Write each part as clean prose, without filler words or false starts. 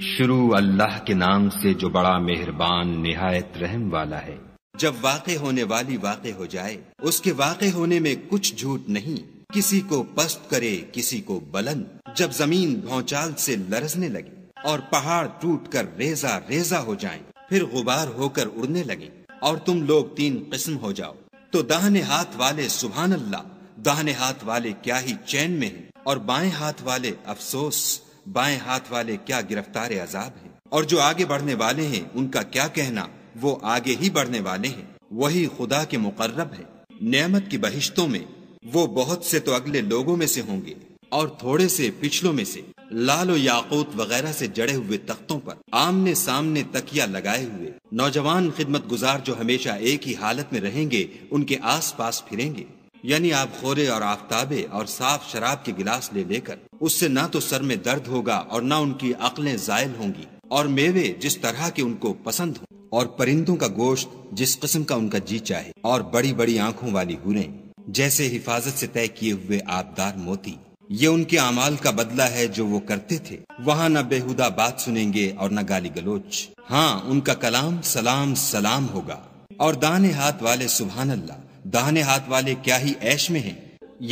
شروع اللہ کے نام سے جو بڑا مہربان نہایت رحم والا ہے۔ جب واقع ہونے والی واقع ہو جائے، اس کے واقع ہونے میں کچھ جھوٹ نہیں، کسی کو پست کرے کسی کو بلند۔ جب زمین بھونچال سے لرزنے لگے اور پہاڑ ٹوٹ کر ریزہ ریزہ ہو جائیں، پھر غبار ہو کر اڑنے لگیں اور تم لوگ تین قسم ہو جاؤ، تو داہنے ہاتھ والے سبحان اللہ، داہنے ہاتھ والے کیا ہی چین میں ہیں، اور بائیں ہاتھ والے افسوس، بائیں ہاتھ والے کیا گرفتار عذاب ہیں۔ اور جو آگے بڑھنے والے ہیں ان کا کیا کہنا، وہ آگے ہی بڑھنے والے ہیں، وہی خدا کے مقرب ہے۔ نعمت کی بہشتوں میں وہ بہت سے تو اگلے لوگوں میں سے ہوں گے اور تھوڑے سے پچھلوں میں سے، لال و یاقوت وغیرہ سے جڑے ہوئے تختوں پر آمنے سامنے تکیہ لگائے ہوئے نوجوان خدمت گزار جو ہمیشہ ایک ہی حالت میں رہیں گے، ان کے آس پاس پھریں گے، یعنی آپ خورے اور آفتابے اور صاف شراب کے گلاس لے کر، اس سے نہ تو سر میں درد ہوگا اور نہ ان کی عقلیں زائل ہوں گی، اور میوے جس طرح کے ان کو پسند ہوں، اور پرندوں کا گوشت جس قسم کا ان کا جی چاہے، اور بڑی بڑی آنکھوں والی حوریں جیسے حفاظت سے طے کیے ہوئے آبدار موتی۔ یہ ان کے اعمال کا بدلہ ہے جو وہ کرتے تھے۔ وہاں نہ بےہودہ بات سنیں گے اور نہ گالی گلوچ، ہاں ان کا کلام سلام سلام ہوگا۔ اور داہنے ہاتھ والے سبحان اللہ، داہنے ہاتھ والے کیا ہی عیش میں ہیں،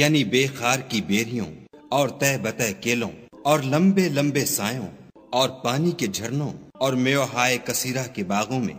یعنی بے خار کی بیریوں اور تہ بتہ کیلوں اور لمبے لمبے سایوں اور پانی کے جھرنوں اور میوہائے کثیرہ کے باغوں میں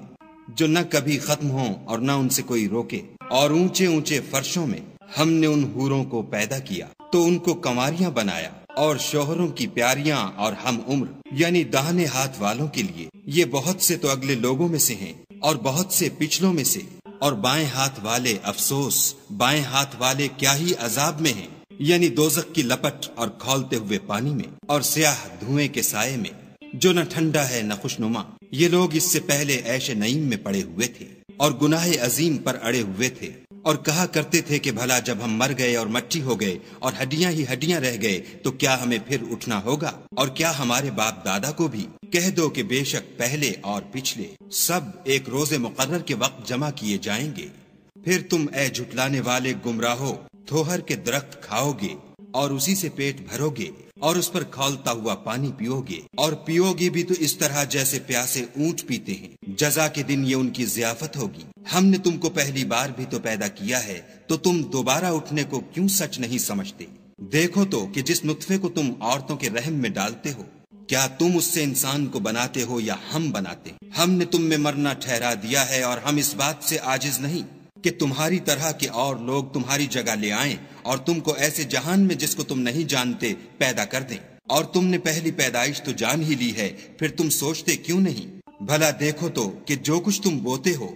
جو نہ کبھی ختم ہوں اور نہ ان سے کوئی روکے، اور اونچے اونچے فرشوں میں ہم نے ان حوروں کو پیدا کیا تو ان کو کنواریاں بنایا، اور شوہروں کی پیاریاں اور ہم عمر، یعنی داہنے ہاتھ والوں کے لیے یہ بہت سے تو اگلے لوگوں میں سے ہیں اور بہت سے پچھلوں میں سے، اور بائیں ہاتھ والے افسوس، بائیں ہاتھ والے کیا ہی عذاب میں ہیں، یعنی دوزخ کی لپٹ اور کھولتے ہوئے پانی میں اور سیاہ دھوئیں کے سائے میں جو نہ ٹھنڈا ہے نہ خوشنما۔ یہ لوگ اس سے پہلے عیش نعیم میں پڑے ہوئے تھے اور گناہ عظیم پر اڑے ہوئے تھے، اور کہا کرتے تھے کہ بھلا جب ہم مر گئے اور مٹی ہو گئے اور ہڈیاں ہی ہڈیاں رہ گئے تو کیا ہمیں پھر اٹھنا ہوگا؟ اور کیا ہمارے باپ دادا کو بھی؟ کہہ دو کہ بے شک پہلے اور پچھلے سب ایک روز مقرر کے وقت جمع کیے جائیں گے۔ پھر تم اے جھٹلانے والے گمراہو تھوہر کے درخت کھاؤ گے اور اسی سے پیٹ بھرو گے اور اس پر کھولتا ہوا پانی پیو گے، اور پیو گے بھی تو اس طرح جیسے پیاسے اونٹ پیتے ہیں۔ جزا کے دن یہ ان کی ضیافت ہوگی۔ ہم نے تم کو پہلی بار بھی تو پیدا کیا ہے، تو تم دوبارہ اٹھنے کو کیوں سچ نہیں سمجھتے؟ دیکھو تو کہ جس نطفے کو تم عورتوں کے رحم میں ڈالتے ہو، کیا تم اس سے انسان کو بناتے ہو یا ہم بناتے ہیں؟ ہم نے تم میں مرنا ٹھہرا دیا ہے، اور ہم اس بات سے عاجز نہیں کہ تمہاری طرح کے اور لوگ تمہاری جگہ لے آئیں اور تم کو ایسے جہان میں جس کو تم نہیں جانتے پیدا کر دیں۔ اور تم نے پہلی پیدائش تو جان ہی لی ہے، پھر تم سوچتے کیوں نہیں؟ بھلا دیکھو تو کہ جو کچھ تم بوتے ہو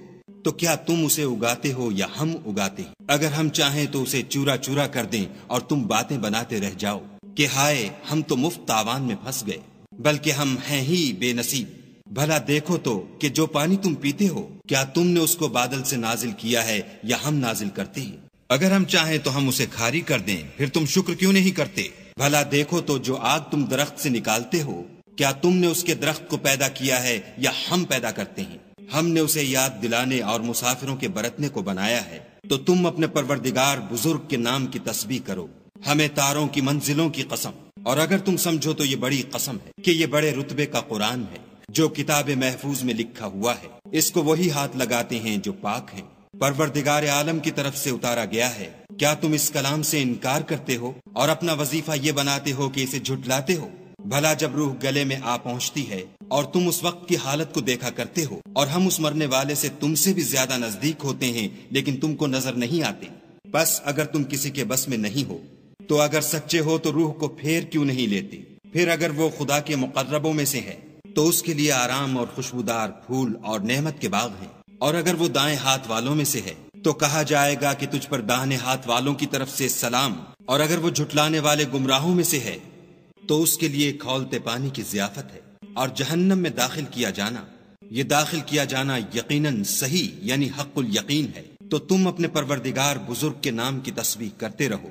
تو کیا تم اسے اگاتے ہو یا ہم اگاتے ہیں؟ اگر ہم چاہیں تو اسے چورا چورا کر دیں اور تم باتیں بناتے رہ جاؤ کہ ہائے ہم تو مفت تاوان میں پھنس گئے، بلکہ ہم ہیں ہی بے نصیب۔ بھلا دیکھو تو کہ جو پانی تم پیتے ہو کیا تم نے اس کو بادل سے نازل کیا ہے یا ہم نازل کرتے ہیں؟ اگر ہم چاہیں تو ہم اسے کھاری کر دیں، پھر تم شکر کیوں نہیں کرتے؟ بھلا دیکھو تو جو آگ تم درخت سے نکالتے ہو کیا تم نے اس کے درخت کو پیدا کیا ہے یا ہم پیدا کرتے ہیں؟ ہم نے اسے یاد دلانے اور مسافروں کے برتنے کو بنایا ہے، تو تم اپنے پروردگار بزرگ کے نام کی تسبیح کرو۔ ہمیں تاروں کی منزلوں کی قسم، اور اگر تم سمجھو تو یہ بڑی قسم ہے کہ یہ بڑے رتبے کا قرآن ہے جو کتاب محفوظ میں لکھا ہوا ہے، اس کو وہی ہاتھ لگاتے ہیں جو پاک ہیں، پروردگار عالم کی طرف سے اتارا گیا ہے۔ کیا تم اس کلام سے انکار کرتے ہو اور اپنا وظیفہ یہ بناتے ہو کہ اسے جھٹلاتے ہو؟ بھلا جب روح گلے میں آ پہنچتی ہے اور تم اس وقت کی حالت کو دیکھا کرتے ہو، اور ہم اس مرنے والے سے تم سے بھی زیادہ نزدیک ہوتے ہیں لیکن تم کو نظر نہیں آتے، بس اگر تم کسی کے بس میں نہیں ہو تو اگر سچے ہو تو روح کو پھیر کیوں نہیں لیتے؟ پھر اگر وہ خدا کے مقربوں میں سے ہے تو اس کے لیے آرام اور خوشبودار پھول اور نعمت کے باغ ہیں، اور اگر وہ دائیں ہاتھ والوں میں سے ہے تو کہا جائے گا کہ تجھ پر داہنے ہاتھ والوں کی طرف سے سلام، اور اگر وہ جھٹلانے والے گمراہوں میں سے ہے تو اس کے لیے کھولتے پانی کی ضیافت ہے، اور جہنم میں داخل کیا جانا، یہ داخل کیا جانا یقیناً صحیح یعنی حق الیقین ہے۔ تو تم اپنے پروردگار بزرگ کے نام کی تسبیح کرتے رہو۔